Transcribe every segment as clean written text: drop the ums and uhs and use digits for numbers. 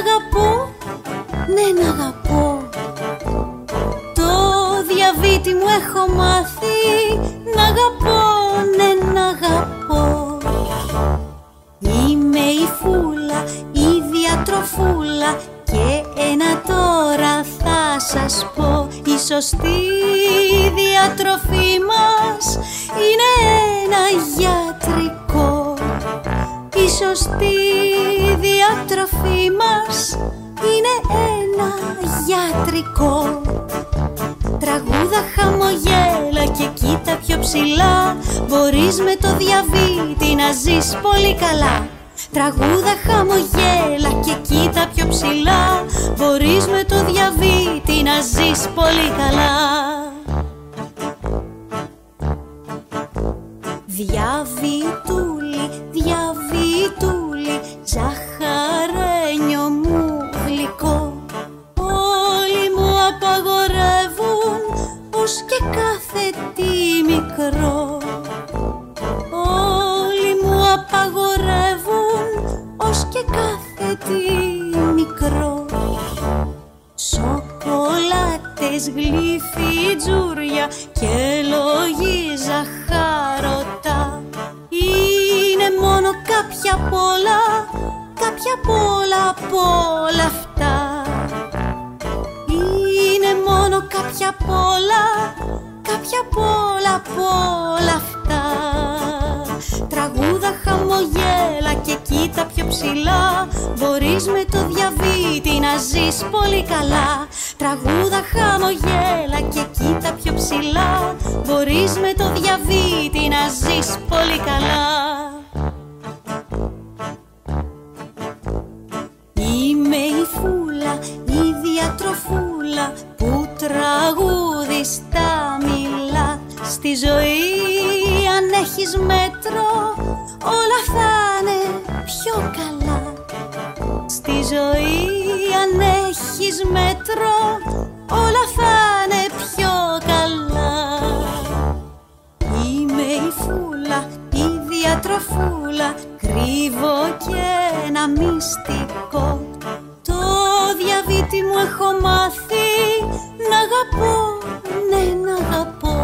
αγαπώ, ναι να αγαπώ. Το διαβήτη μου έχω μάθει να αγαπώ, ναι να αγαπώ. Είμαι η φούλα, η διατροφούλα και ένα τώρα θα σας πω. Η σωστή διατροφή μας είναι ένα γιατρικό. Η σωστή διατροφή μας είναι ένα γιατρικό. Τραγούδα, χαμογέλα και κοίτα πιο ψηλά. Μπορείς με το διαβήτη να ζεις πολύ καλά. Τραγούδα, χαμογέλα και κοίτα πιο ψηλά. Μπορείς με το διαβήτη να ζεις πολύ καλά. Διαβητούλη, διαβητούλη, ζαχαρένιο μου γλυκό. Όλοι μου απαγορεύουν ως και κάθε τι μικρό. Όλοι μου απαγορεύουν ως και κάθε τι μικρό. Σοκολάτες, γλυφιτζούρια και λογή ζαχαρωτά. Είναι μόνο κάποια απ' όλα, κάποια απ' όλα απ' όλα αυτά. Είναι μόνο κάποια απ' όλα, κάποια απ' όλα απ' όλα αυτά. Τραγούδα, χαμογέλα και κοίτα πιο ψηλά. Μπορείς με το διαβήτη να ζεις πολύ καλά. Τραγούδα, χαμογέλα και κοίτα πιο ψηλά. Μπορείς με το διαβήτη να ζεις πολύ καλά. Είμαι η φούλα, η διατροφούλα που τραγουδιστά μιλά. Στη ζωή αν έχεις μέτρο όλα θα είναι πιο καλά. Στη ζωή αν έχεις μέτρο όλα θα είναι πιο καλά. Είμαι η φούλα, η διατροφούλα, κρύβω και ένα μυστικό. Το διαβήτη μου έχω μάθει να αγαπώ, ναι να αγαπώ.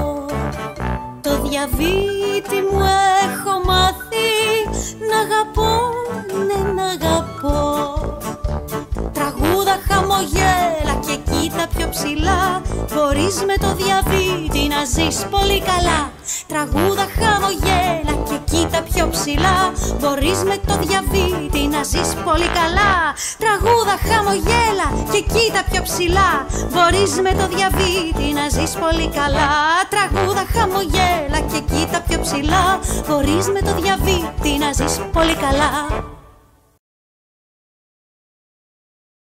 Το διαβήτη μου έχω μάθει να αγαπώ, ναι να αγαπώ. Τραγούδα, χαμογέλα και κοίτα πιο ψηλά. Μπορείς με το διαβήτη να ζεις πολύ καλά. Τραγούδα, χαμογέλα και κοίτα πιο ψηλά. Μπορείς με το διαβήτη να ζεις πολύ καλά. Τραγούδα, χαμογέλα και κοίτα πιο ψηλά. Μπορείς με το διαβήτη να ζεις πολύ καλά. Τραγούδα, χαμογέλα και κοίτα πιο ψηλά. Μπορείς με το διαβήτη να ζεις πολύ καλά.